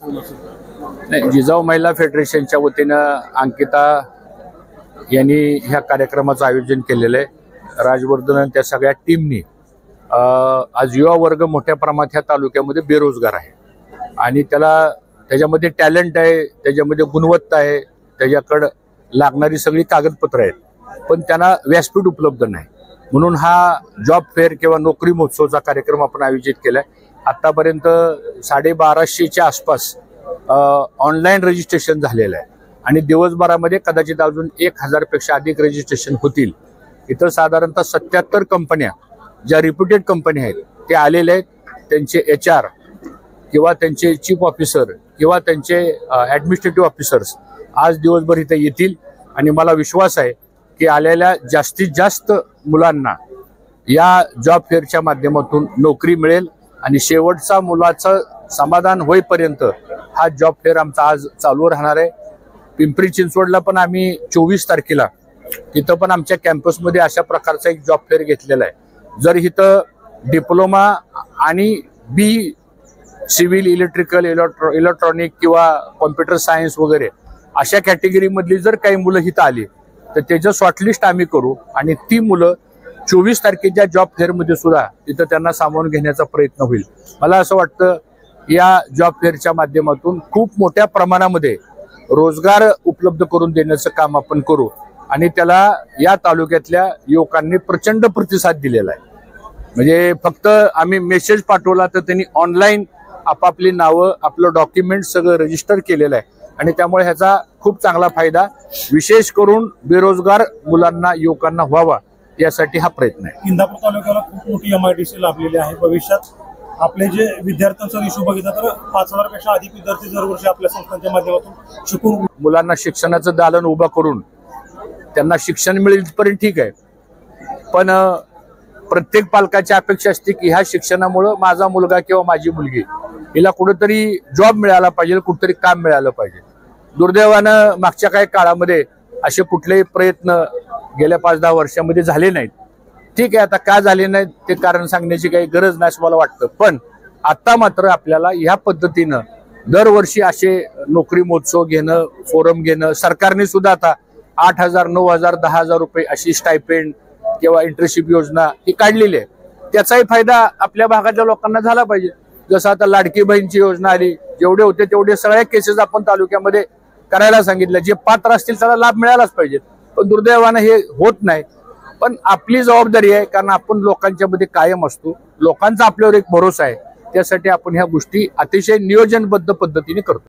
नाही, जिजाऊ महिला फेडरेशनच्या वतीनं अंकिता यांनी ह्या कार्यक्रमाचं आयोजन केलेलं आहे। राजवर्धन आणि त्या सगळ्या टीमनी आज युवा वर्ग मोठ्या प्रमाणात ह्या तालुक्यामध्ये बेरोजगार आहे आणि त्याच्यामध्ये टॅलेंट आहे, त्याच्यामध्ये गुणवत्ता आहे, त्याच्याकडे लागणारी सगळी कागदपत्र आहेत, पण त्यांना व्यासपीठ उपलब्ध नाही। म्हणून हा जॉब फेअर किंवा नोकरी महोत्सवचा कार्यक्रम आपण आयोजित केलाय। आतापर्यंत 1250च्या आसपास ऑनलाईन रजिस्ट्रेशन झालेलं आहे आणि दिवसभरामध्ये कदाचित अजून 1000 पेक्षा अधिक रजिस्ट्रेशन होतील। इतर साधारणतः 77 कंपन्या ज्या रिप्युटेड कंपन्या आहेत ते आलेले आहेत। त्यांचे HR किंवा त्यांचे चीफ ऑफिसर किंवा त्यांचे ॲडमिनिस्ट्रेटिव्ह ऑफिसर्स आज दिवसभर इथे येतील आणि मला विश्वास आहे की आलेल्या जास्तीत जास्त मुलांना या जॉब फेअरच्या माध्यमातून नोकरी मिळेल आणि शेवटचा मुलाचं समाधान होईपर्यंत हा जॉब फेअर आमचा आज चालू राहणार आहे। पिंपरी चिंचवडला पण आम्ही 24 तारखेला तिथं पण आमच्या कॅम्पसमध्ये अशा प्रकारचा एक जॉब फेअर घेतलेला आहे। जर इथं डिप्लोमा आणि बी सिव्हिल, इलेक्ट्रिकल, इलेक्ट्रॉनिक किंवा कॉम्प्युटर सायन्स वगैरे अशा कॅटेगरीमधली जर काही मुलं इथं आली तर त्याचं शॉर्टलिस्ट आम्ही करू आणि ती मुलं 24 तारखेच्या जॉब फेअरमध्ये सुद्धा तिथं त्यांना सामावून घेण्याचा प्रयत्न होईल। मला असं वाटतं या जॉब फेअरच्या माध्यमातून खूप मोठ्या प्रमाणामध्ये रोजगार उपलब्ध करून देण्याचं काम आपण करू आणि त्याला या तालुक्यातल्या युवकांनी प्रचंड प्रतिसाद दिलेला आहे। म्हणजे फक्त आम्ही मेसेज पाठवला तर त्यांनी ऑनलाईन आपापली नावं, आपलं डॉक्युमेंट सगळं रजिस्टर केलेलं आहे आणि त्यामुळे ह्याचा खूप चांगला फायदा विशेष करून बेरोजगार मुलांना, युवकांना व्हावा यासाठी हा प्रयत्न आहे। इंदापूर तालुक्याला खूप मोठी MIDC लाभलेली आहे। भविष्यात आपले जे विद्यार्थ्यांचा रेशो बघितला तर 5000 पेक्षा अधिक विद्यार्थी दरवर्षी आपल्या संस्थांच्या माध्यमातून शिकून मुलांना शिक्षणाचं दालन उभं करून त्यांना शिक्षण मिळेल इथपर्यंत ठीक आहे, पण प्रत्येक पालकाची अपेक्षा असते की ह्या शिक्षणामुळे माझा मुलगा किंवा माझी मुलगी हिला कुठेतरी जॉब मिळाला पाहिजे, कुठेतरी काम मिळालं पाहिजे। दुर्दैवानं मागच्या काही काळामध्ये असे कुठलेही प्रयत्न गेल्या 5-10 वर्षामध्ये झाले नाहीत। ठीक आहे, आता का झाले नाहीत ते कारण सांगण्याची काही गरज नाही असं मला वाटतं, पण आता मात्र आपल्याला ह्या पद्धतीनं दरवर्षी असे नोकरी महोत्सव घेणं, फोरम घेणं, सरकारने सुद्धा आता 8000, 9000, 10000 रुपये अशी स्टायपेंड किंवा इंटर्नशिप योजना ही काढलेली आहे। त्याचाही फायदा आपल्या भागाच्या लोकांना झाला पाहिजे। जसं आता लाडकी बहीणची योजना आली, जेवढे होते तेवढे सगळ्या केसेस आपण तालुक्यामध्ये करायला सांगितलं। जे पात्र असतील त्याला लाभ मिळालाच पाहिजे, पण दुर्दैवानं हे होत नाही। पण आपली जबाबदारी आहे, कारण आपण लोकांच्या मध्ये कायम असतो, लोकांचा आपल्यावर एक भरोसा आहे, त्यासाठी आपण ह्या गोष्टी अतिशय नियोजनबद्ध पद्धतीने करतो।